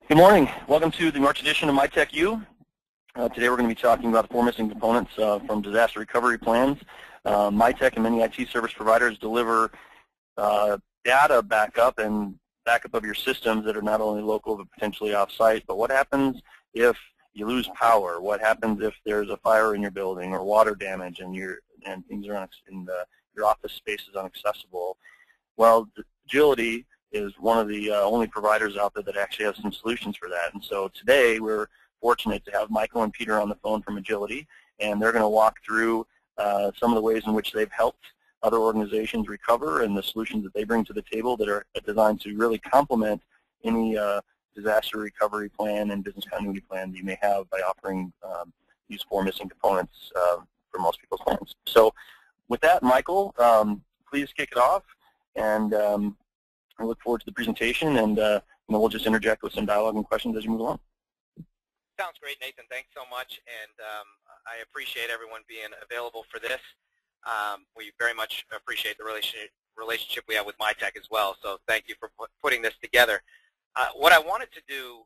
Good morning. Welcome to the March edition of Mytech U. Today we're going to be talking about the 4 missing components from disaster recovery plans. Mytech and many IT service providers deliver data backup and backup of your systems that are not only local but potentially off-site. But what happens if you lose power? What happens if there's a fire in your building or water damage and things are your office space is inaccessible? Well, Agility is one of the only providers out there that actually has some solutions for that. And so today we're fortunate to have Michael and Peter on the phone from Agility, and they're going to walk through some of the ways in which they've helped other organizations recover and the solutions that they bring to the table that are designed to really complement any disaster recovery plan and business continuity plan that you may have by offering these 4 missing components for most people's plans. So with that, Michael, please kick it off, and I look forward to the presentation, and we'll just interject with some dialogue and questions as you move along. Sounds great, Nathan. Thanks so much, and I appreciate everyone being available for this. We very much appreciate the relationship we have with Mytech as well, so thank you for putting this together. What I wanted to do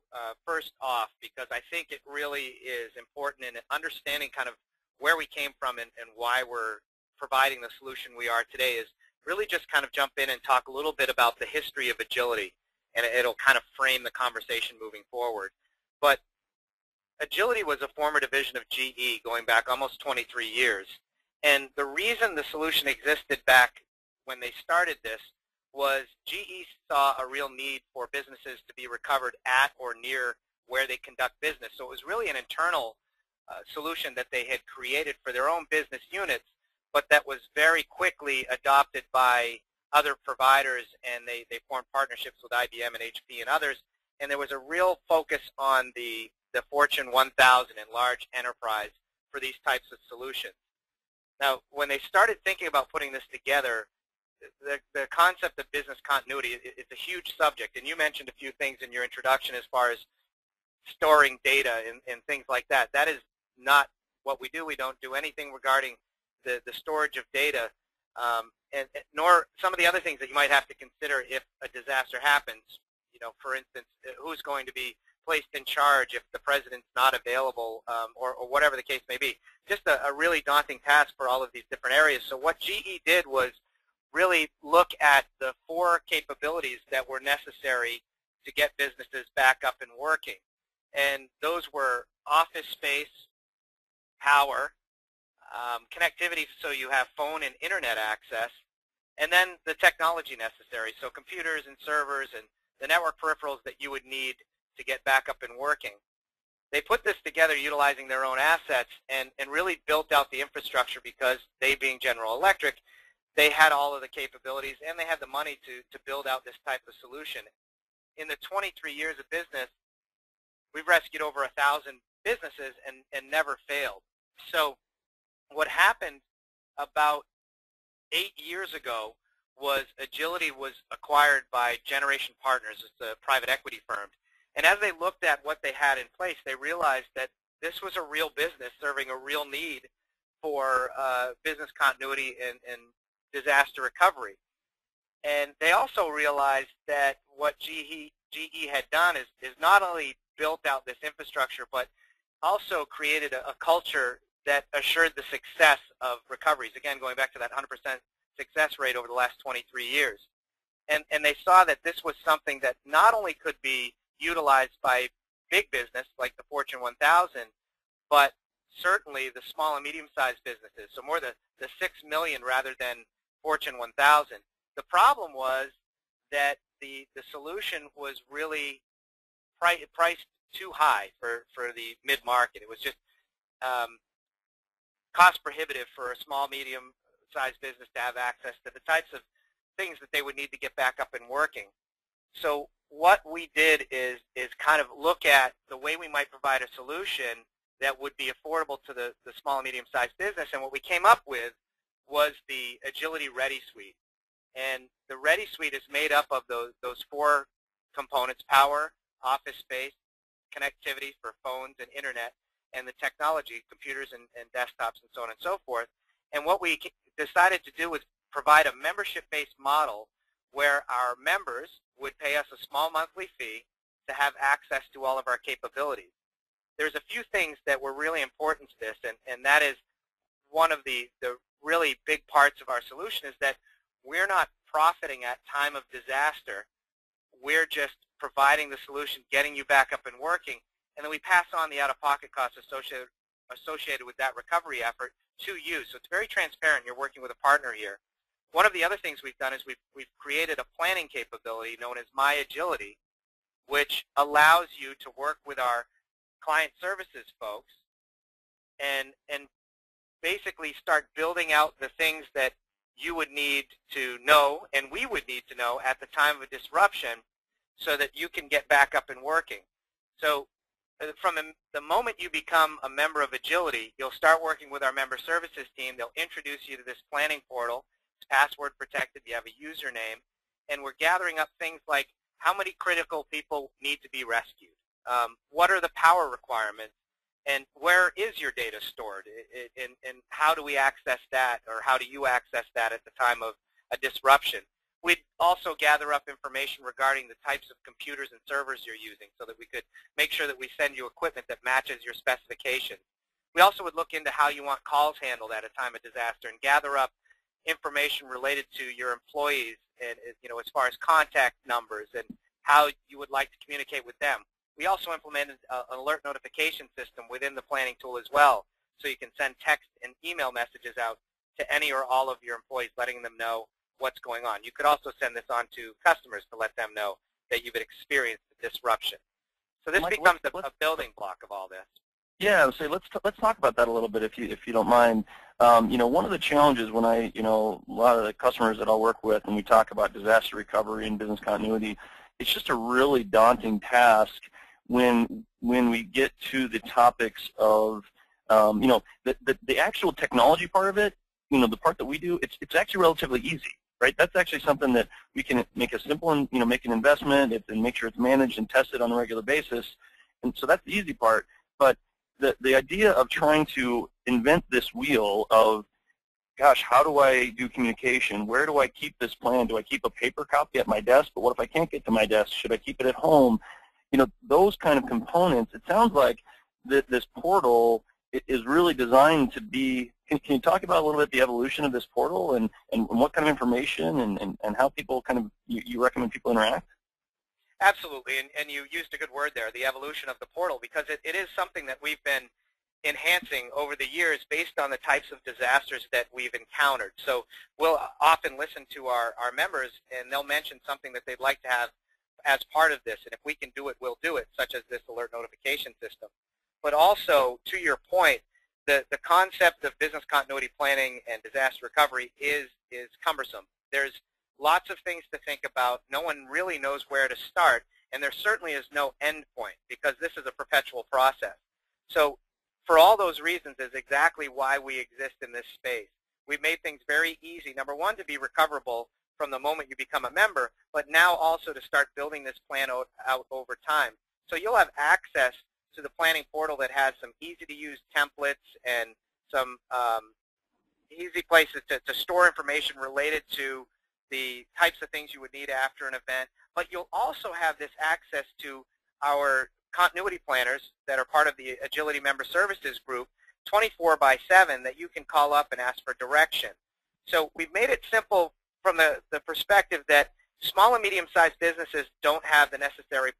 first off, because I think it really is important in understanding kind of where we came from and why we're providing the solution we are today, is really just kind of jump in and talk a little bit about the history of Agility, and it'll kind of frame the conversation moving forward. But Agility was a former division of GE going back almost 23 years. And the reason the solution existed back when they started this was GE saw a real need for businesses to be recovered at or near where they conduct business. So it was really an internal solution that they had created for their own business units, but that was very quickly adopted by other providers, and they formed partnerships with IBM and HP and others. And there was a real focus on the Fortune 1000 and large enterprise for these types of solutions. Now, when they started thinking about putting this together, the concept of business continuity, it's a huge subject. And you mentioned a few things in your introduction as far as storing data and things like that. That is not what we do. We don't do anything regarding the storage of data, nor some of the other things that you might have to consider if a disaster happens. You know, for instance, who's going to be placed in charge if the president's not available, or whatever the case may be. Just a really daunting task for all of these different areas. So what GE did was really look at the 4 capabilities that were necessary to get businesses back up and working. And those were office space, power, connectivity, so you have phone and internet access, and then the technology necessary, so computers and servers and the network peripherals that you would need to get back up and working. They put this together utilizing their own assets and really built out the infrastructure, because they, being General Electric, they had all of the capabilities and they had the money to build out this type of solution. In the 23 years of business, we've rescued over 1,000 businesses and never failed. So what happened about 8 years ago was Agility was acquired by Generation Partners. It's a private equity firm. And as they looked at what they had in place, they realized that this was a real business serving a real need for business continuity and disaster recovery. And they also realized that what GE had done is not only built out this infrastructure, but also created a culture that assured the success of recoveries. Again, going back to that 100% success rate over the last 23 years. And they saw that this was something that not only could be utilized by big business like the Fortune 1000, but certainly the small and medium-sized businesses, so more the 6 million rather than Fortune 1000. The problem was that the solution was really priced too high for the mid-market. It was just cost prohibitive for a small, medium-sized business to have access to the types of things that they would need to get back up and working. So what we did is kind of look at the way we might provide a solution that would be affordable to the small and medium-sized business, and what we came up with was the Agility Ready Suite. And the Ready Suite is made up of those 4 components: power, office space, connectivity for phones and internet, and the technology, computers and desktops and so on and so forth. And what we decided to do was provide a membership-based model where our members would pay us a small monthly fee to have access to all of our capabilities. There's a few things that were really important to this, and that is one of the really big parts of our solution is that we're not profiting at time of disaster. We're just providing the solution, getting you back up and working, and then we pass on the out-of-pocket costs associated with that recovery effort to you. So it's very transparent. You're working with a partner here. One of the other things we've done is we've created a planning capability known as My Agility, which allows you to work with our client services folks and basically start building out the things that you would need to know and we would need to know at the time of a disruption so that you can get back up and working. So from the moment you become a member of Agility, you'll start working with our member services team. They'll introduce you to this planning portal. It's password protected. You have a username. And we're gathering up things like how many critical people need to be rescued? What are the power requirements? And where is your data stored? And how do we access that, or how do you access that at the time of a disruption? We'd also gather up information regarding the types of computers and servers you're using so that we could make sure that we send you equipment that matches your specifications. We also would look into how you want calls handled at a time of disaster and gather up information related to your employees and, as far as contact numbers and how you would like to communicate with them. We also implemented an alert notification system within the planning tool as well, so you can send text and email messages out to any or all of your employees, letting them know what's going on. You could also send this on to customers to let them know that you've experienced a disruption. So this becomes a building block of all this. Yeah, so let's talk about that a little bit if you don't mind. One of the challenges when a lot of the customers that I'll work with, when we talk about disaster recovery and business continuity, it's just a really daunting task when we get to the topics of the actual technology part of it. The part that we do, it's actually relatively easy, right? That's actually something that we can make a simple and make an investment and make sure it's managed and tested on a regular basis, and so that's the easy part. But the idea of trying to invent this wheel of, gosh, how do I do communication? Where do I keep this plan? Do I keep a paper copy at my desk? But what if I can't get to my desk? Should I keep it at home? Those kind of components, it sounds like this portal is really designed to be, can you talk about a little bit the evolution of this portal and what kind of information and how people you recommend people interact? Absolutely, and you used a good word there, the evolution of the portal, because it is something that we've been enhancing over the years based on the types of disasters that we've encountered. So we'll often listen to our members, and they'll mention something that they'd like to have as part of this, and if we can do it, we'll do it, such as this alert notification system. But also, to your point, the concept of business continuity planning and disaster recovery is cumbersome. There's lots of things to think about. No one really knows where to start, and there certainly is no end point because this is a perpetual process. So for all those reasons is exactly why we exist in this space. We've made things very easy, number one, to be recoverable from the moment you become a member, but now also to start building this plan out over time. So you'll have access to the planning portal that has some easy-to-use templates and some easy places to store information related to the types of things you would need after an event. But you'll also have this access to our continuity planners that are part of the Agility Member Services group 24/7 that you can call up and ask for direction. So we've made it simple from the perspective that small and medium-sized businesses don't have the necessary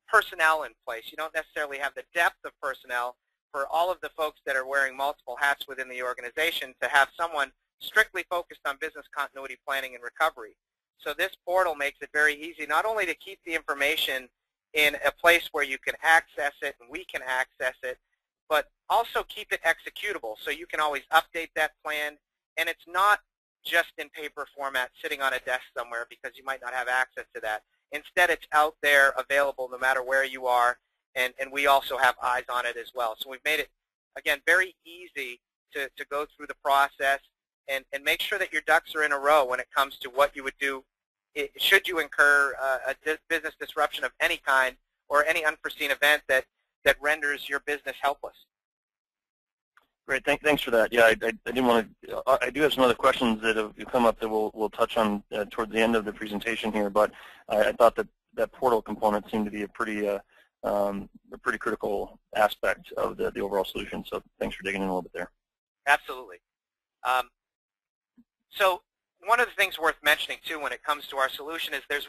personnel in place. You don't necessarily have the depth of personnel for all of the folks that are wearing multiple hats within the organization to have someone strictly focused on business continuity planning and recovery. So this portal makes it very easy not only to keep the information in a place where you can access it and we can access it, but also keep it executable so you can always update that plan, and it's not just in paper format sitting on a desk somewhere because you might not have access to that. Instead, it's out there available no matter where you are, and we also have eyes on it as well. So we've made it, again, very easy to go through the process and make sure that your ducks are in a row when it comes to what you would do should you incur a business disruption of any kind or any unforeseen event that renders your business helpless. Great, thanks for that. Yeah, I didn't want to. I do have some other questions that have come up that we'll touch on towards the end of the presentation here. But I thought that that portal component seemed to be a pretty critical aspect of the overall solution. So thanks for digging in a little bit there. Absolutely. So one of the things worth mentioning too when it comes to our solution is there's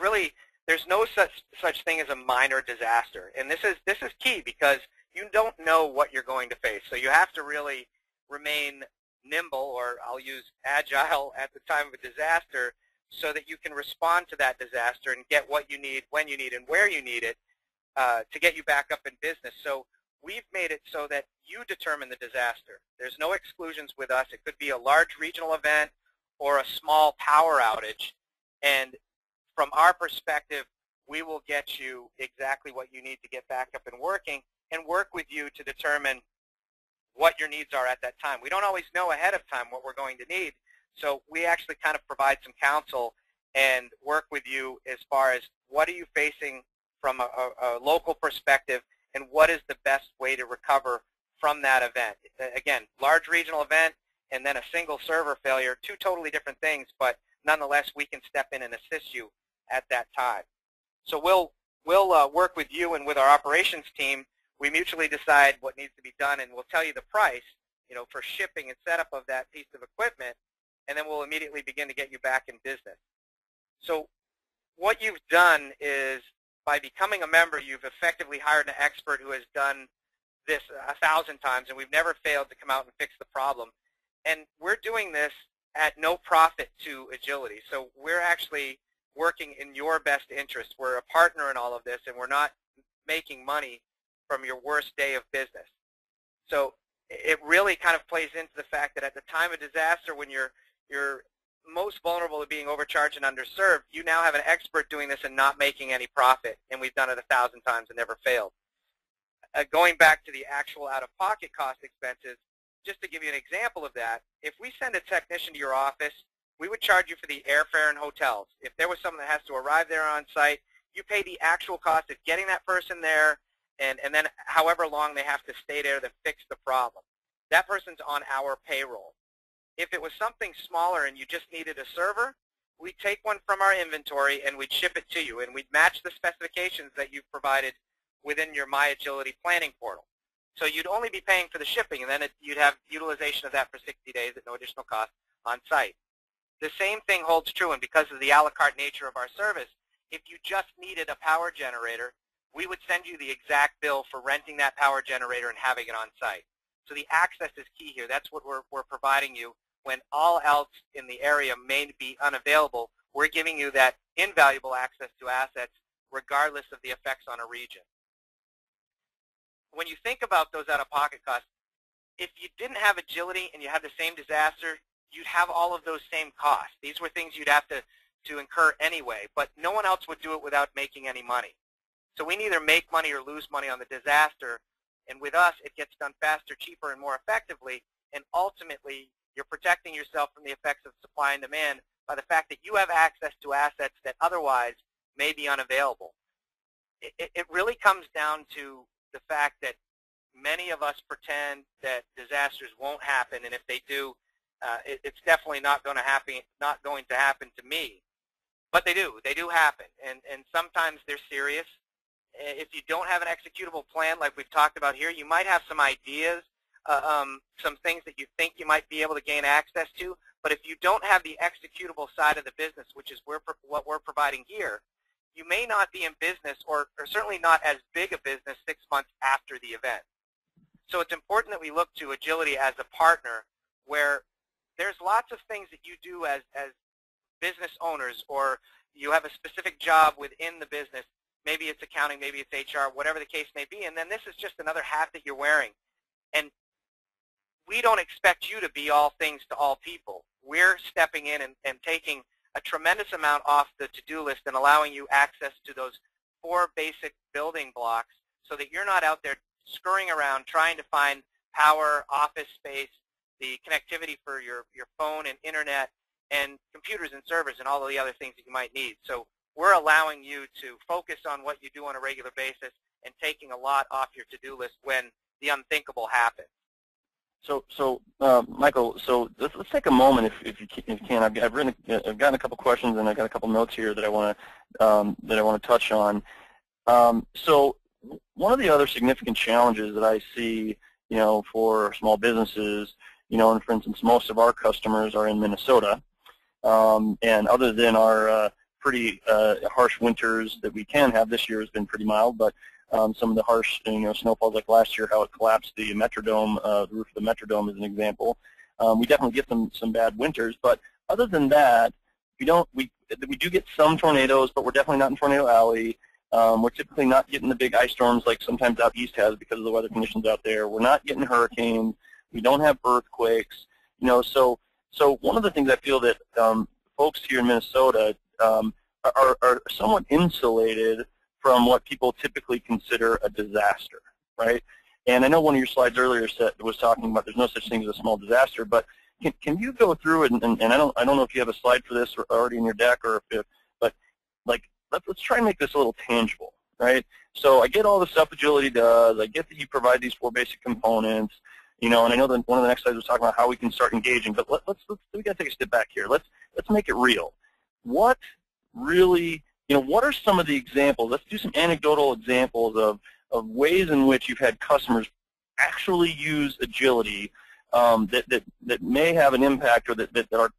no such thing as a minor disaster, and this is key because you don't know what you're going to face. So you have to really remain nimble, or I'll use agile, at the time of a disaster, so that you can respond to that disaster and get what you need, when you need, and where you need it to get you back up in business. So we've made it so that you determine the disaster. There's no exclusions with us. It could be a large regional event or a small power outage, and from our perspective, we will get you exactly what you need to get back up and working, and work with you to determine what your needs are at that time. We don't always know ahead of time what we're going to need, so we actually kind of provide some counsel and work with you as far as what are you facing from a local perspective, and what is the best way to recover from that event. Again, large regional event and then a single server failure, two totally different things, but nonetheless we can step in and assist you at that time. So we'll work with you and with our operations team. We mutually decide what needs to be done, and we'll tell you the price, for shipping and setup of that piece of equipment, and then we'll immediately begin to get you back in business. So what you've done is, by becoming a member, you've effectively hired an expert who has done this 1,000 times, and we've never failed to come out and fix the problem. And we're doing this at no profit to Agility. So we're actually working in your best interest. We're a partner in all of this, and we're not making money from your worst day of business. So it really kind of plays into the fact that at the time of disaster, when you're most vulnerable to being overcharged and underserved, you now have an expert doing this and not making any profit, and we've done it 1,000 times and never failed. Going back to the actual out-of-pocket cost expenses, just to give you an example of that, if we send a technician to your office, we would charge you for the airfare and hotels. If there was someone that has to arrive there on site, you pay the actual cost of getting that person there, and then however long they have to stay there to fix the problem. That person's on our payroll. If it was something smaller and you just needed a server, we'd take one from our inventory and we'd ship it to you, and we'd match the specifications that you've provided within your My Agility planning portal. So you'd only be paying for the shipping, and then you'd have utilization of that for 60 days at no additional cost on site. The same thing holds true, and because of the a la carte nature of our service, if you just needed a power generator, we would send you the exact bill for renting that power generator and having it on site. So the access is key here. That's what we're providing you. When all else in the area may be unavailable, we're giving you that invaluable access to assets regardless of the effects on a region. When you think about those out-of-pocket costs, if you didn't have Agility and you had the same disaster, you'd have all of those same costs. These were things you'd have to incur anyway, but no one else would do it without making any money. So we neither make money or lose money on the disaster, and with us it gets done faster, cheaper, and more effectively, and ultimately you're protecting yourself from the effects of supply and demand by the fact that you have access to assets that otherwise may be unavailable. It really comes down to the fact that many of us pretend that disasters won't happen, and if they do, it's definitely not going to happen to me. But they do. They do happen, and sometimes they're serious. If you don't have an executable plan like we've talked about here, you might have some ideas, some things that you think you might be able to gain access to, but if you don't have the executable side of the business, which is what we're providing here, you may not be in business, or certainly not as big a business 6 months after the event. So it's important that we look to Agility as a partner where there's lots of things that you do as business owners, or you have a specific job within the business. Maybe it's accounting, maybe it's HR, whatever the case may be, and then this is just another hat that you're wearing. And we don't expect you to be all things to all people. We're stepping in and taking a tremendous amount off the to-do list and allowing you access to those 4 basic building blocks so that you're not out there scurrying around trying to find power, office space, the connectivity for your phone and internet, and computers and servers and all of the other things that you might need. So we're allowing you to focus on what you do on a regular basis and taking a lot off your to-do list when the unthinkable happens. Michael, so let's take a moment if you can. I've gotten a couple questions and I've got a couple notes here that I want to touch on. So one of the other significant challenges that I see, for small businesses, and for instance, most of our customers are in Minnesota, and other than our pretty harsh winters that we can have, this year has been pretty mild, but some of the harsh, snowfalls like last year, how it collapsed the Metrodome, the roof of the Metrodome is an example. We definitely get some bad winters, but other than that, we do get some tornadoes, but we're definitely not in Tornado Alley. We're typically not getting the big ice storms like sometimes out east has because of the weather conditions out there. We're not getting hurricanes. We don't have earthquakes. So one of the things I feel that folks here in Minnesota are somewhat insulated from what people typically consider a disaster, right? And I know one of your slides earlier was talking about there's no such thing as a small disaster, but can you go through it? And I don't know if you have a slide for this already in your deck, or but like let's try and make this a little tangible, right? So I get all the stuff Agility does. I get that you provide these 4 basic components, and I know that one of the next slides was talking about how we can start engaging. But we got to take a step back here. Let's make it real. What really, what are some of the examples? Let's do some anecdotal examples of ways in which you've had customers actually use Agility that may have an impact, or that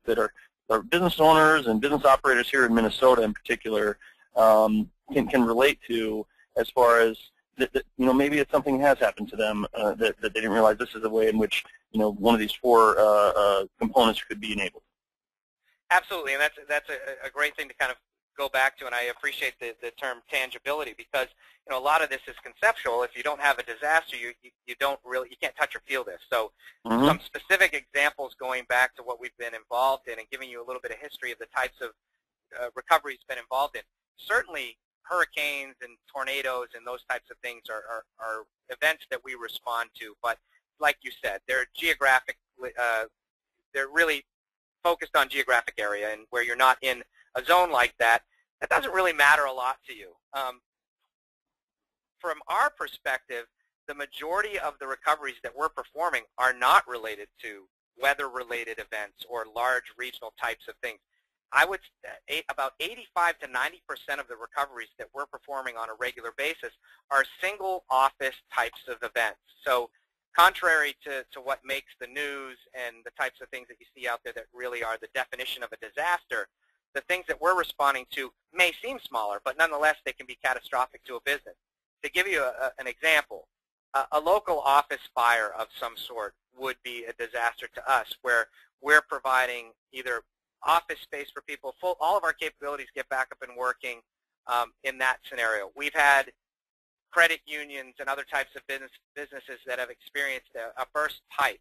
are business owners and business operators here in Minnesota in particular can relate to, as far as that maybe it's something has happened to them that they didn't realize this is a way in which one of these 4 components could be enabled. Absolutely, and that's a great thing to kind of go back to, and I appreciate the term tangibility, because a lot of this is conceptual. If you don't have a disaster, you can't touch or feel this. So some specific examples going back to what we've been involved in and giving you a little bit of history of the types of recovery it's been involved in. Certainly hurricanes and tornadoes and those types of things are events that we respond to, but like you said, they're geographic, they're really focused on geographic area, and where you're not in a zone like that, that doesn't really matter a lot to you. From our perspective, the majority of the recoveries that we're performing are not related to weather-related events or large regional types of things. I would say about 85 to 90% of the recoveries that we're performing on a regular basis are single office types of events. So contrary to what makes the news and the types of things that you see out there that really are the definition of a disaster, the things that we're responding to may seem smaller, but nonetheless they can be catastrophic to a business. To give you an example, a local office fire of some sort would be a disaster to us, where we're providing either office space for people, all of our capabilities get back up and working in that scenario. We've had credit unions and other types of businesses that have experienced a burst pipe,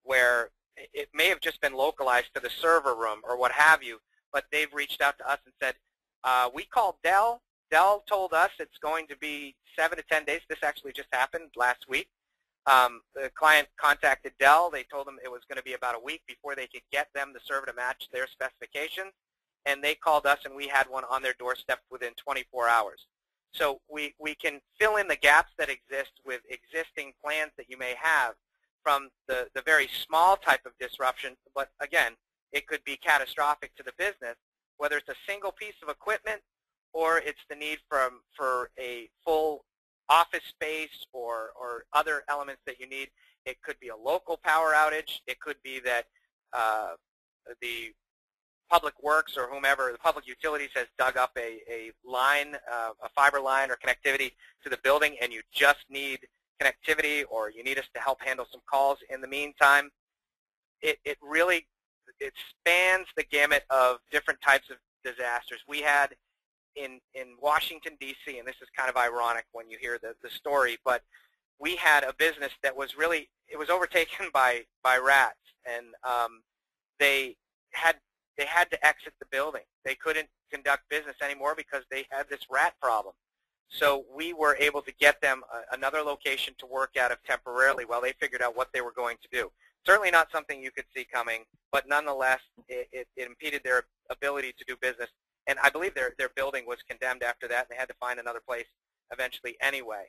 where it may have just been localized to the server room or what have you, but they've reached out to us and said, we called Dell. Dell told us it's going to be 7 to 10 days. This actually just happened last week. The client contacted Dell. They told them it was going to be about a week before they could get them the server to match their specifications, and they called us, and we had one on their doorstep within 24 hours. So we can fill in the gaps that exist with existing plans that you may have from the very small type of disruption, but again, it could be catastrophic to the business, whether it's a single piece of equipment or it's the need for a full office space or other elements that you need. It could be a local power outage. It could be that the public works or whomever, the public utilities, has dug up a line, a fiber line or connectivity to the building, and you just need connectivity, or you need us to help handle some calls in the meantime. It spans the gamut of different types of disasters. We had in Washington, D.C., and this is kind of ironic when you hear the story, but we had a business that was really, it was overtaken by rats, and they had to exit the building. They couldn't conduct business anymore because they had this rat problem. So we were able to get them another location to work out of temporarily while they figured out what they were going to do. Certainly not something you could see coming, but nonetheless, it impeded their ability to do business. And I believe their building was condemned after that, and they had to find another place eventually anyway.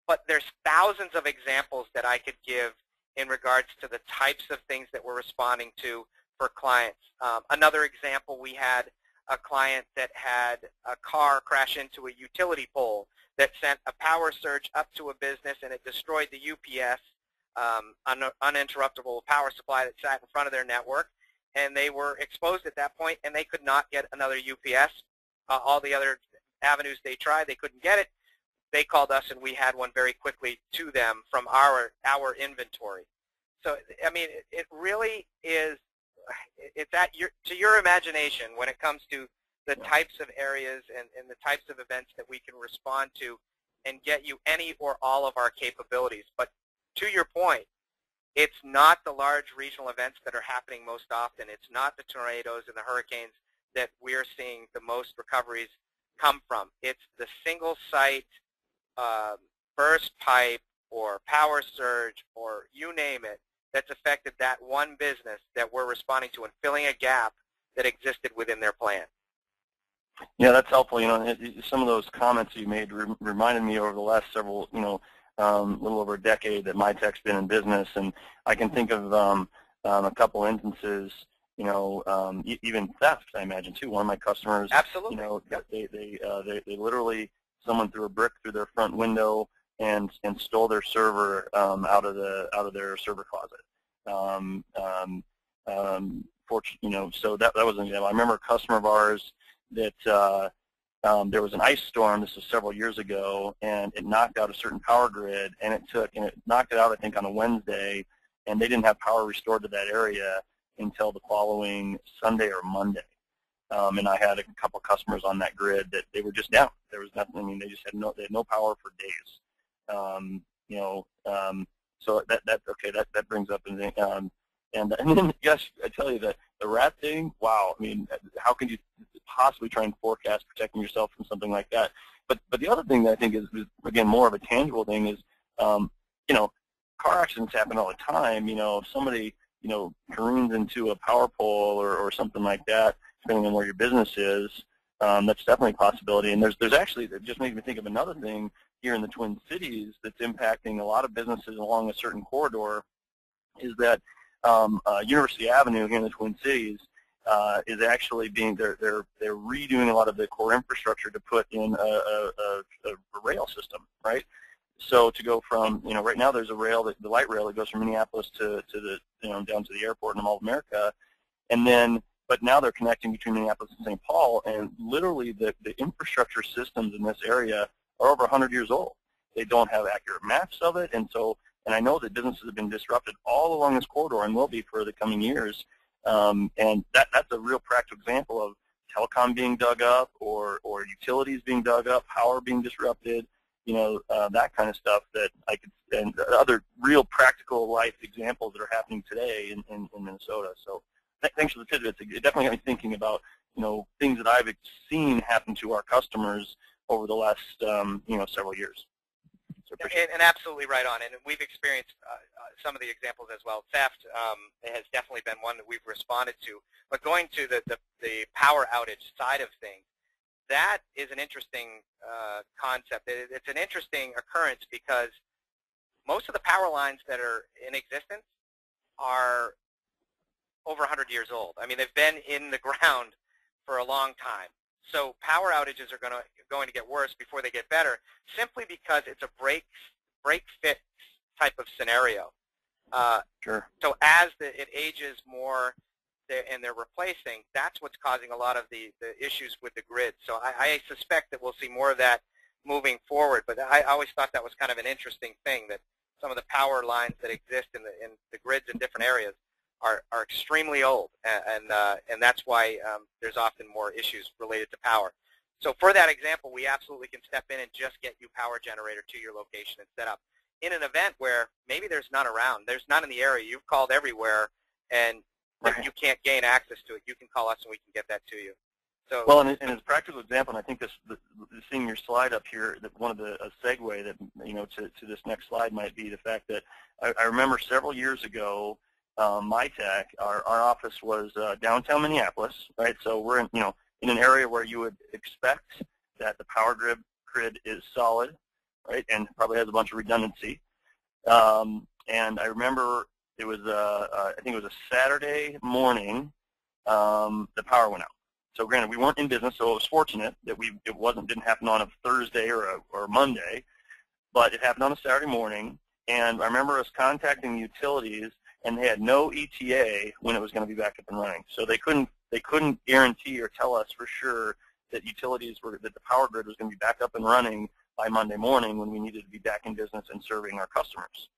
But there's thousands of examples that I could give in regards to the types of things that we're responding to for clients. Another example, we had a client that had a car crash into a utility pole that sent a power surge up to a business, and it destroyed the UPS, uninterruptible power supply that sat in front of their network, and they were exposed at that point, and they could not get another UPS. All the other avenues they tried, they couldn't get it. They called us, and we had one very quickly to them from our inventory. So, I mean, it really is, it's to your imagination when it comes to the types of areas and the types of events that we can respond to and get you any or all of our capabilities. But to your point, it's not the large regional events that are happening most often. It's not the tornadoes and the hurricanes that we're seeing the most recoveries come from. It's the single site burst pipe or power surge or you name it that's affected that one business that we're responding to and filling a gap that existed within their plan. Yeah, that's helpful. You know, some of those comments you made reminded me over the last several, little over a decade that Mytech's been in business, and I can think of a couple instances. Even theft, I imagine too. One of my customers, absolutely, they literally, someone threw a brick through their front window and stole their server out of their server closet. So that was an example. I remember a customer of ours that there was an ice storm. This was several years ago, and it knocked out a certain power grid, and it knocked it out, I think, on a Wednesday, and they didn't have power restored to that area until the following Sunday or Monday. And I had a couple customers on that grid that they were just down. There was nothing. I mean, they just had no power for days. So that brings up and then yes, I tell you that the rat thing. Wow. I mean, how can you possibly try and forecast protecting yourself from something like that? But the other thing that I think is again more of a tangible thing is car accidents happen all the time. If somebody careens into a power pole or something like that, depending on where your business is, that's definitely a possibility. And there's actually, it just makes me think of another thing here in the Twin Cities that's impacting a lot of businesses along a certain corridor, is that University Avenue here in the Twin Cities is actually they're redoing a lot of the core infrastructure to put in a rail system, right? So to go from, right now there's a rail, the light rail that goes from Minneapolis to the, down to the airport in Mall of America, and then, but now they're connecting between Minneapolis and St. Paul, and literally the infrastructure systems in this area are over 100 years old. They don't have accurate maps of it, and I know that businesses have been disrupted all along this corridor and will be for the coming years, and that's a real practical example of telecom being dug up or utilities being dug up, power being disrupted, that kind of stuff that I could, and other real practical life examples that are happening today in Minnesota. So thanks for the tidbits. It definitely got me thinking about, things that I've seen happen to our customers over the last, several years. So and absolutely right on. And we've experienced some of the examples as well. Theft has definitely been one that we've responded to. But going to the power outage side of things, that is an interesting concept. It's an interesting occurrence because most of the power lines that are in existence are over 100 years old. I mean, they've been in the ground for a long time. So power outages are going to get worse before they get better, simply because it's a break-fix type of scenario. Sure. So as it ages more and they're replacing, that's what's causing a lot of the issues with the grid. So I suspect that we'll see more of that moving forward. But I always thought that was kind of an interesting thing, that some of the power lines that exist in the grids in different areas are extremely old, and that's why there's often more issues related to power. So for that example, we absolutely can step in and just get you power generator to your location and set up. In an event where maybe there's none around, there's none in the area, you've called everywhere, and you can't gain access to it, you can call us and we can get that to you. So, well, and as a practical example, and I think seeing your slide up here, that one of a segue that to this next slide might be the fact that I remember several years ago, Mytech, our office was downtown Minneapolis, right? So we're in an area where you would expect that the power grid is solid, right, and probably has a bunch of redundancy. and I remember it was I think it was a Saturday morning. The power went out. So granted, we weren't in business, so it was fortunate that didn't happen on a Thursday or a Monday, but it happened on a Saturday morning. And I remember us contacting the utilities, and they had no ETA when it was going to be back up and running. So they couldn't guarantee or tell us for sure that that the power grid was going to be back up and running by Monday morning when we needed to be back in business and serving our customers.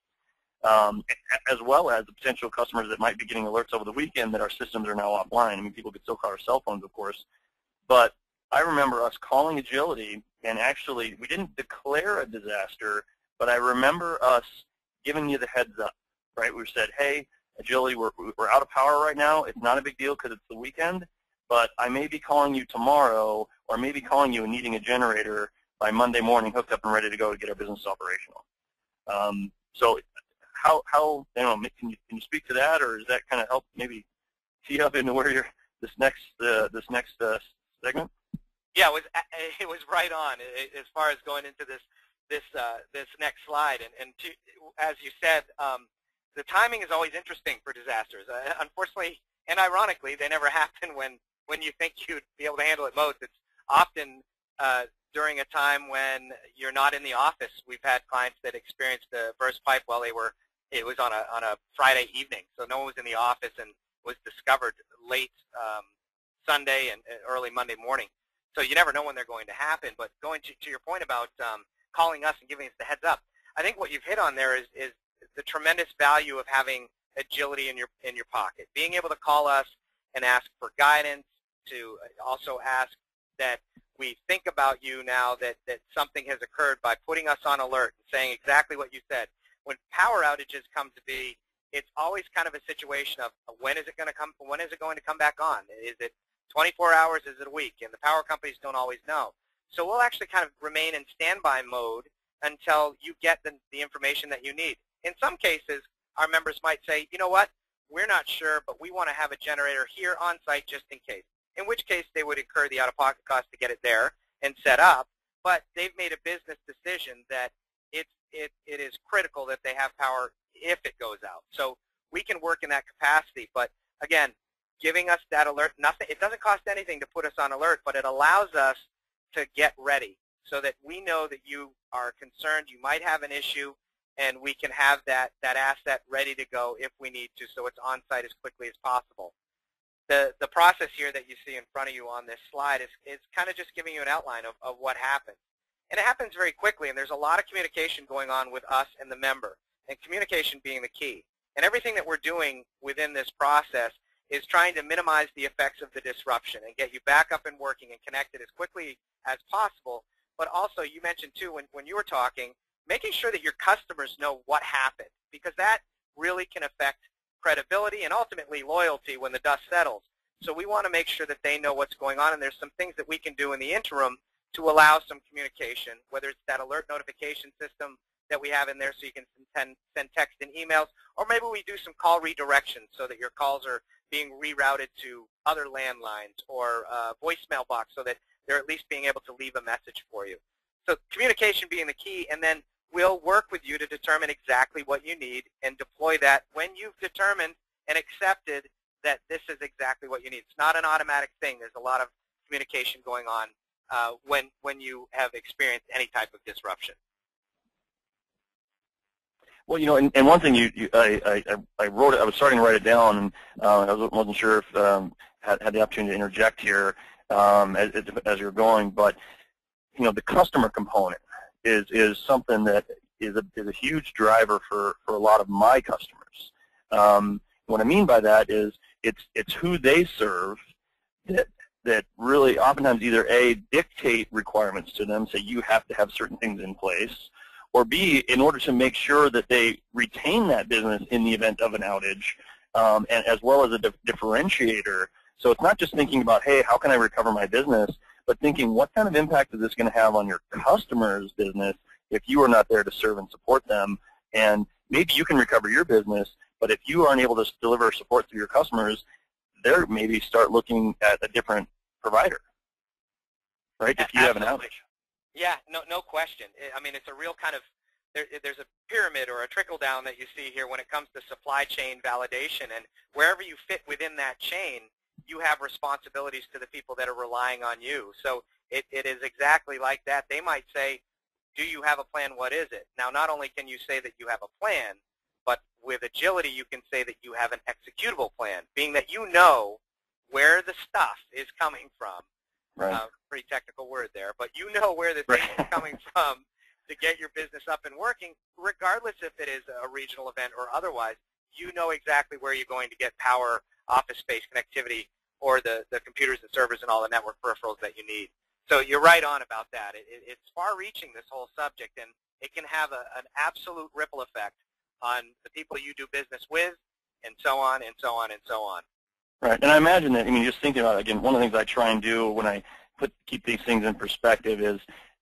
As well as the potential customers that might be getting alerts over the weekend that our systems are now offline. I mean, people could still call our cell phones, of course. But I remember us calling Agility, and actually we didn't declare a disaster, but I remember us giving you the heads up, right? We said, hey, Agility, we're out of power right now. It's not a big deal because it's the weekend, but I may be calling you tomorrow, or maybe calling you and needing a generator by Monday morning hooked up and ready to go to get our business operational. So how can you speak to that, or does that kind of help maybe tee up into where you're this next segment? Yeah, it was right on as far as going into this next slide. And as you said, the timing is always interesting for disasters. Unfortunately and ironically, they never happen when you think you'd be able to handle it most. It's often during a time when you're not in the office. We've had clients that experienced a burst pipe while it was on a Friday evening, so no one was in the office, and was discovered late Sunday and early Monday morning. So you never know when they're going to happen. But going to your point about calling us and giving us the heads up, I think what you've hit on there is the tremendous value of having Agility in your pocket. Being able to call us and ask for guidance, to also ask that we think about you now that something has occurred by putting us on alert and saying exactly what you said. When power outages come to be, it's always kind of a situation of when is it going to come back on? Is it 24 hours? Is it a week? And the power companies don't always know. So we'll actually kind of remain in standby mode until you get the information that you need. In some cases, our members might say, you know what, we're not sure, but we want to have a generator here on site just in case. In which case they would incur the out-of-pocket cost to get it there and set up, but they've made a business decision that it is critical that they have power if it goes out. So we can work in that capacity, but again, giving us that alert, it doesn't cost anything to put us on alert, but it allows us to get ready so that we know that you are concerned, you might have an issue, and we can have that asset ready to go if we need to, so it's on site as quickly as possible. The process here that you see in front of you on this slide is kind of just giving you an outline of what happens. And it happens very quickly, and there's a lot of communication going on with us and the member, and communication being the key. And everything that we're doing within this process is trying to minimize the effects of the disruption and get you back up and working and connected as quickly as possible. But also, you mentioned too, when you were talking, making sure that your customers know what happened, because that really can affect credibility and ultimately loyalty when the dust settles. So we want to make sure that they know what's going on, and there's some things that we can do in the interim to allow some communication, whether it's that alert notification system that we have in there so you can send text and emails, or maybe we do some call redirections so that your calls are being rerouted to other landlines or voicemail box so that they're at least being able to leave a message for you. So communication being the key, and then we'll work with you to determine exactly what you need and deploy that when you've determined and accepted that this is exactly what you need. It's not an automatic thing. There's a lot of communication going on when you have experienced any type of disruption. Well, you know, and one thing I wrote it. I was starting to write it down, and I wasn't sure if had the opportunity to interject here as you're going, but you know, the customer component is something that is a huge driver for a lot of my customers. What I mean by that is it's who they serve that really oftentimes either A, dictate requirements to them, say you have to have certain things in place, or B, in order to make sure that they retain that business in the event of an outage, and as well as a differentiator. So it's not just thinking about, hey, how can I recover my business, but thinking what kind of impact is this going to have on your customer's business if you are not there to serve and support them. And maybe you can recover your business, but if you aren't able to deliver support to your customers, they're maybe start looking at a different provider, right, if you have an outage. Yeah, no question. I mean, it's a real kind of there's a pyramid or a trickle down that you see here when it comes to supply chain validation, and wherever you fit within that chain, you have responsibilities to the people that are relying on you. So it is exactly like that. They might say, do you have a plan? What is it? Now, not only can you say that you have a plan, but with agility, you can say that you have an executable plan, being that you know where the stuff is coming from. Right. Pretty technical word there, but you know where the thing is coming from to get your business up and working, regardless if it is a regional event or otherwise. You know exactly where you're going to get power, office space, connectivity, or the computers and servers and all the network peripherals that you need. So you're right on about that. It's far-reaching, this whole subject, and it can have an absolute ripple effect on the people you do business with, and so on and so on and so on. Right, and I imagine that, I mean, just thinking about it, again, one of the things I try and do when I keep these things in perspective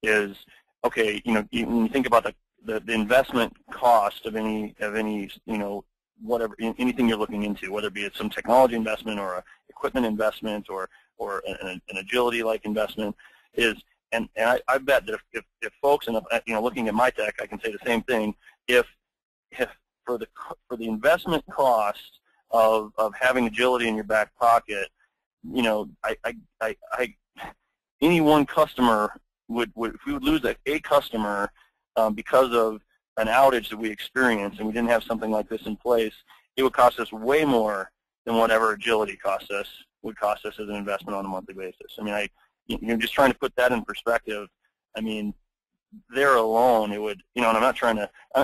is okay, you know, when you think about the investment cost of any you know, whatever, anything you're looking into, whether it be some technology investment or a equipment investment or an agility-like investment, and I bet that if folks, and you know, looking at Mytech, I can say the same thing. If for the investment cost of having agility in your back pocket, you know, any one customer would if we would lose a customer because of an outage that we experienced and we didn't have something like this in place, it would cost us way more than whatever agility would cost us as an investment on a monthly basis. I mean, you're just trying to put that in perspective. I mean, there alone, it would, you know, and I'm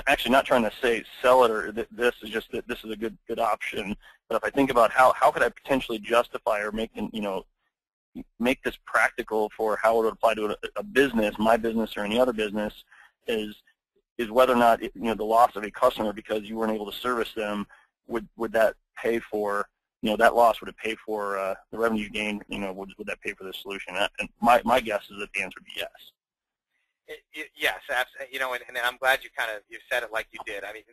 actually not trying to say sell it or this is just that this is a good option. But if I think about how could I potentially justify or make this practical for how it would apply to a business, my business or any other business, is whether or not you know, the loss of a customer because you weren't able to service them, would that pay for, you know, that loss, would it pay for the revenue gain, you know, would that pay for the solution? And my guess is that the answer would be yes. Yes, absolutely. You know, and I'm glad you said it like you did. I mean,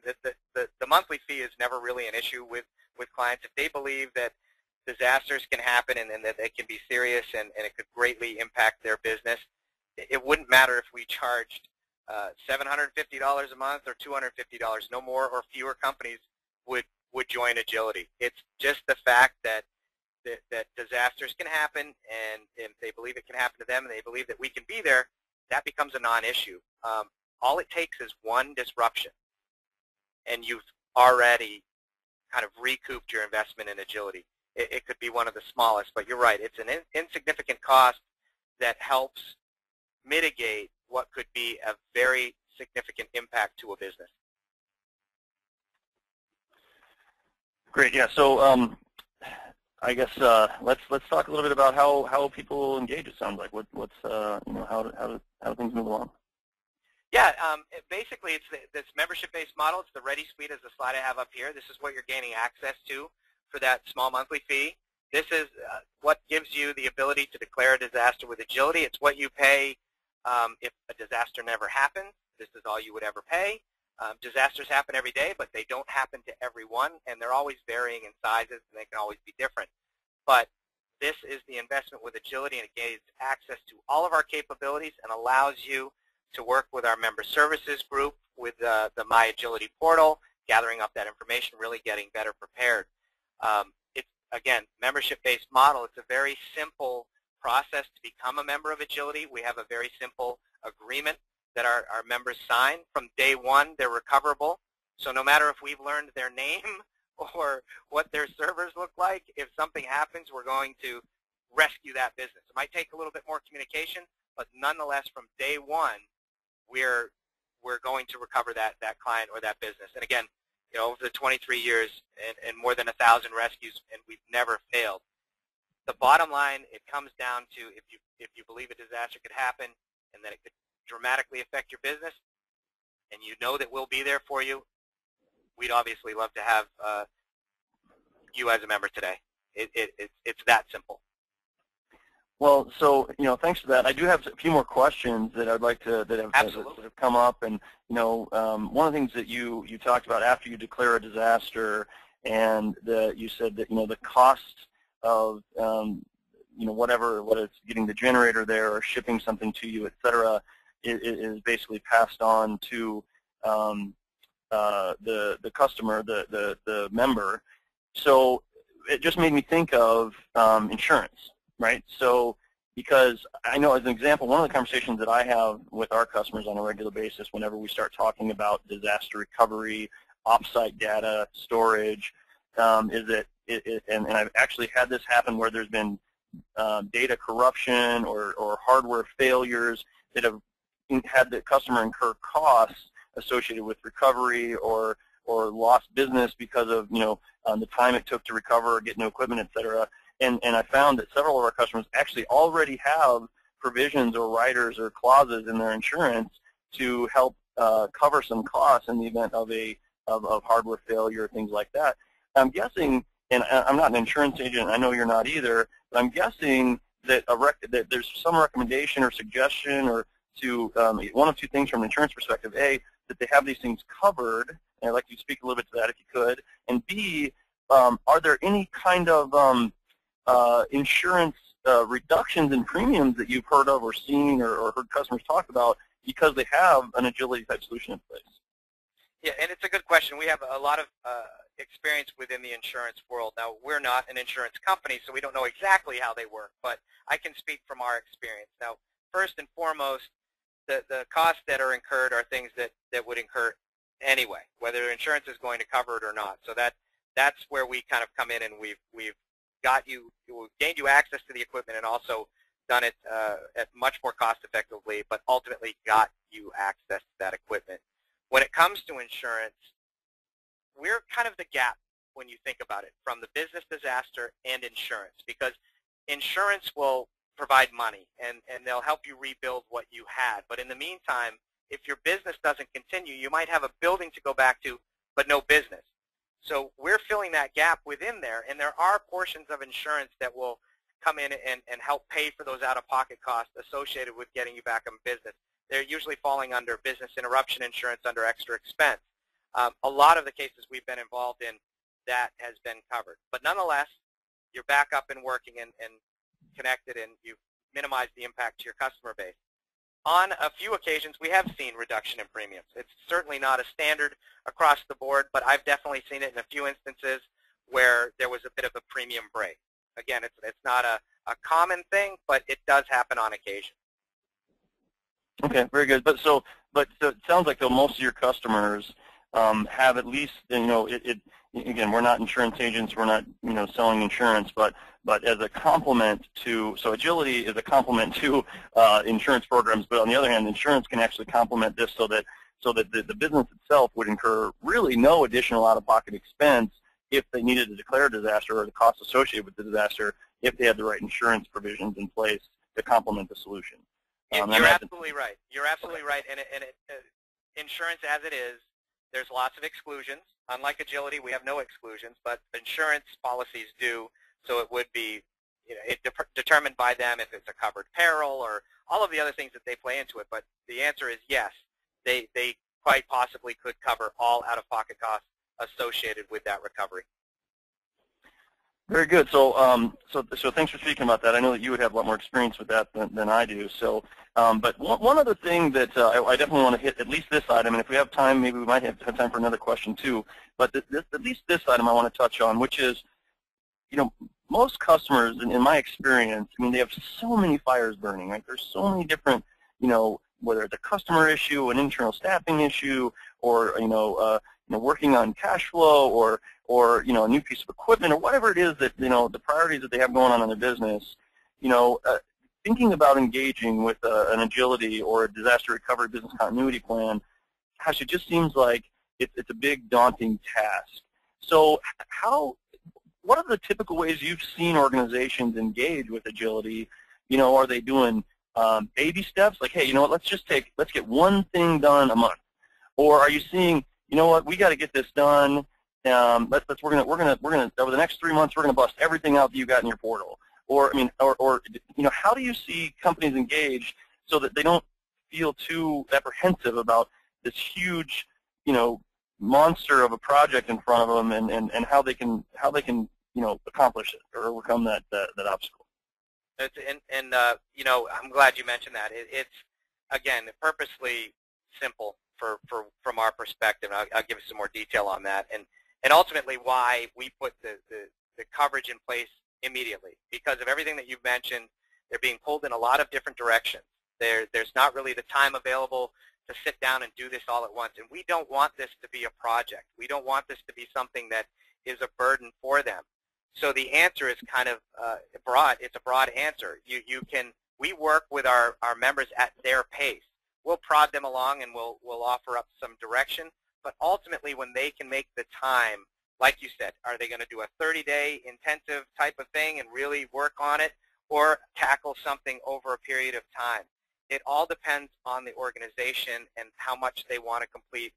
the monthly fee is never really an issue with clients. If they believe that disasters can happen and that they can be serious and it could greatly impact their business, it wouldn't matter if we charged $750 a month or $250. No more or fewer companies would join Agility. It's just the fact that disasters can happen, and if they believe it can happen to them and they believe that we can be there, that becomes a non-issue. All it takes is one disruption, and you've already kind of recouped your investment in Agility. It could be one of the smallest, but you're right. It's an insignificant cost that helps mitigate what could be a very significant impact to a business. Great. Yeah. So I guess let's talk a little bit about how people engage. It sounds like what's you know, how do things move along? Yeah. Basically, it's this membership-based model. It's the Ready Suite, as the slide I have up here. This is what you're gaining access to for that small monthly fee. This is what gives you the ability to declare a disaster with Agility. It's what you pay if a disaster never happens. This is all you would ever pay. Disasters happen every day, but they don't happen to everyone, and they're always varying in sizes, and they can always be different. But this is the investment with Agility, and it gives access to all of our capabilities and allows you to work with our member services group with the My Agility portal, gathering up that information, really getting better prepared. It's, again, membership-based model. It's a very simple process to become a member of Agility. We have a very simple agreement that our members sign. From day one, they're recoverable. So no matter if we've learned their name or what their servers look like, if something happens, we're going to rescue that business. It might take a little bit more communication, but nonetheless, from day one, we're going to recover that client or that business. And again, you know, over the 23 years and more than 1,000 rescues, and we've never failed. The bottom line, it comes down to if you believe a disaster could happen and that it could dramatically affect your business, and you know that we'll be there for you, we'd obviously love to have you as a member today. It's that simple. Well, so, you know, thanks for that. I do have a few more questions that I'd like to that have come up, and you know, one of the things that you talked about after you declare a disaster, and you said that, you know, the cost of you know, whether it's getting the generator there or shipping something to you, et cetera, is basically passed on to the customer, the member. So it just made me think of insurance, right? So because I know, as an example, one of the conversations that I have with our customers on a regular basis whenever we start talking about disaster recovery, offsite data storage, is that and I've actually had this happen where there's been data corruption or hardware failures that have had the customer incur costs associated with recovery or lost business because of the time it took to recover or get new equipment, et cetera. And I found that several of our customers actually already have provisions or riders or clauses in their insurance to help cover some costs in the event of hardware failure, things like that. I'm guessing, and I'm not an insurance agent, I know you're not either, but I'm guessing that that there's some recommendation or suggestion or to one of two things from an insurance perspective. A, that they have these things covered, and I'd like you to speak a little bit to that if you could. And B, are there any kind of insurance reductions in premiums that you've heard of or seen or heard customers talk about because they have an agility type solution in place? Yeah, and it's a good question. We have a lot of experience within the insurance world. Now, we're not an insurance company, so we don't know exactly how they work, but I can speak from our experience. Now, first and foremost, the costs that are incurred are things that would incur anyway, whether insurance is going to cover it or not. So that's where we kind of come in, and we've gained you access to the equipment and also done it at much more cost effectively, but ultimately got you access to that equipment. When it comes to insurance, we're kind of the gap when you think about it from the business disaster and insurance, because insurance will provide money and they'll help you rebuild what you had. But in the meantime, if your business doesn't continue, you might have a building to go back to, but no business. So we're filling that gap within there, and there are portions of insurance that will come in and help pay for those out-of-pocket costs associated with getting you back in business. They're usually falling under business interruption insurance under extra expense. A lot of the cases we've been involved in, that has been covered. But nonetheless, you're back up and working and connected, and you've minimized the impact to your customer base. On a few occasions, we have seen reduction in premiums. It's certainly not a standard across the board, but I've definitely seen it in a few instances where there was a bit of a premium break. Again, it's not a common thing, but it does happen on occasion. Okay, very good. But so it sounds like though most of your customers have at least, again, we're not insurance agents, we're not selling insurance, but as a complement to, so agility is a complement to insurance programs, but on the other hand, insurance can actually complement this so that the business itself would incur really no additional out-of-pocket expense if they needed to declare a disaster or the costs associated with the disaster if they had the right insurance provisions in place to complement the solution. You're absolutely right. You're absolutely right. And insurance as it is, there's lots of exclusions. Unlike agility, we have no exclusions, but insurance policies do. So it would be determined by them if it's a covered peril or all of the other things that they play into it. But the answer is yes. They quite possibly could cover all out-of-pocket costs associated with that recovery. Very good. So so thanks for speaking about that. I know that you would have a lot more experience with that than I do. So, but one other thing that I definitely want to hit, at least this item, and if we have time, maybe we might have time for another question too. But at least this item I want to touch on, which is, most customers, in my experience, they have so many fires burning, right? There's so many different, whether it's a customer issue, an internal staffing issue, or working on cash flow, or a new piece of equipment, or whatever it is that the priorities that they have going on in their business. Thinking about engaging with an agility or a disaster recovery business continuity plan, gosh, it just seems like it's a big daunting task. So what are the typical ways you've seen organizations engage with agility? Are they doing baby steps, like, hey, let's get one thing done a month, or are you seeing, we got to get this done. We're gonna over the next 3 months we're gonna bust everything out that you got in your portal, or how do you see companies engage so that they don't feel too apprehensive about this huge monster of a project in front of them, and how they can accomplish it or overcome that obstacle? I'm glad you mentioned that. It's again purposely simple from our perspective. And I'll give you some more detail on that. And ultimately why we put the coverage in place immediately. Because of everything that you've mentioned, they're being pulled in a lot of different directions. There's not really the time available to sit down and do this all at once. And we don't want this to be a project. We don't want this to be something that is a burden for them. So the answer is kind of broad. It's a broad answer. We work with our members at their pace. We'll prod them along and we'll offer up some direction. But ultimately, when they can make the time, like you said, are they going to do a 30-day intensive type of thing and really work on it, or tackle something over a period of time? It all depends on the organization and how much they want to complete.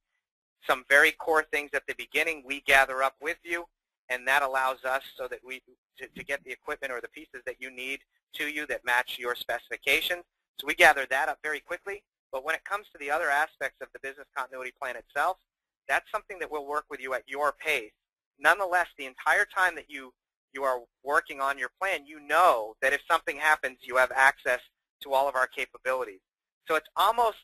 Some very core things at the beginning we gather up with you, and that allows us so that to get the equipment or the pieces that you need to you that match your specifications. So we gather that up very quickly. But when it comes to the other aspects of the business continuity plan itself, that's something that we'll work with you at your pace. Nonetheless, the entire time that you are working on your plan, you know that if something happens, you have access to all of our capabilities. So it's almost,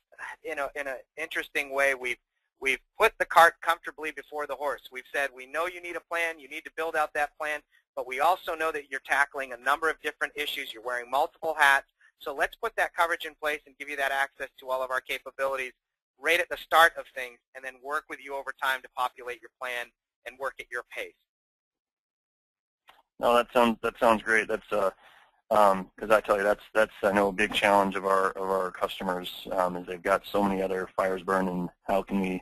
in an interesting way, we've put the cart comfortably before the horse. We've said, we know you need a plan, you need to build out that plan, but we also know that you're tackling a number of different issues, you're wearing multiple hats, so let's put that coverage in place and give you that access to all of our capabilities right at the start of things, and then work with you over time to populate your plan and work at your pace. No, that sounds great. That's because I tell you, that's I know a big challenge of our customers is they've got so many other fires burning. How can we,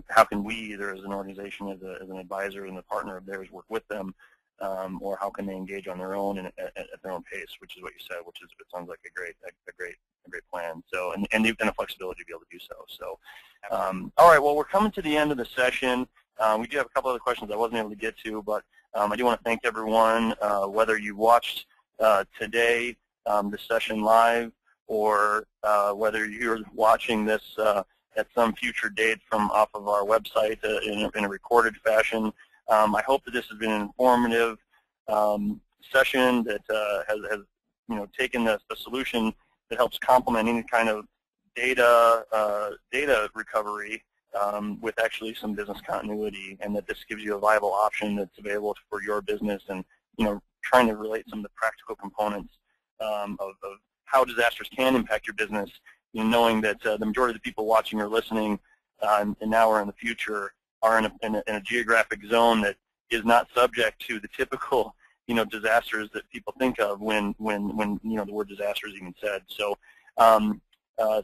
how can we either as an organization, as an advisor and a partner of theirs, work with them, or how can they engage on their own and at their own pace, which is what you said, which is, it sounds like a great plan. So and the flexibility to be able to do so. So all right, well, we're coming to the end of the session. We do have a couple other questions I wasn't able to get to, but I do want to thank everyone, whether you watched today this session live, or whether you're watching this at some future date from off of our website in a recorded fashion. I hope that this has been an informative session that has taken the solution that helps complement any kind of data recovery with actually some business continuity, and that this gives you a viable option that's available for your business, and trying to relate some of the practical components of how disasters can impact your business, knowing that the majority of the people watching or listening and now or in the future are in a geographic zone that is not subject to the typical disasters that people think of when the word disaster is even said. So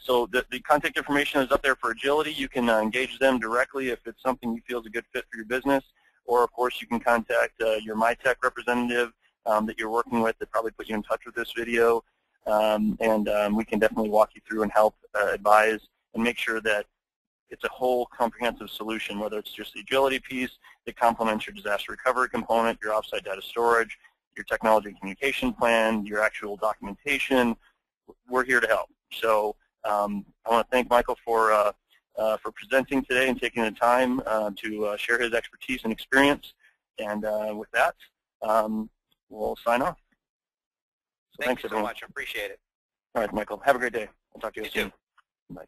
so the contact information is up there for Agility. You can engage them directly if it's something you feel is a good fit for your business, or of course you can contact your Mytech representative that you're working with that probably put you in touch with this video, and we can definitely walk you through and help advise and make sure that it's a whole comprehensive solution, whether it's just the Agility piece that complements your disaster recovery component, your offsite data storage, your technology and communication plan, your actual documentation. We're here to help. So I want to thank Michael for presenting today and taking the time to share his expertise and experience. And with that, we'll sign off. So thanks everyone. so much. Appreciate it. All right, Michael. Have a great day. I'll talk to you soon. Too. Bye.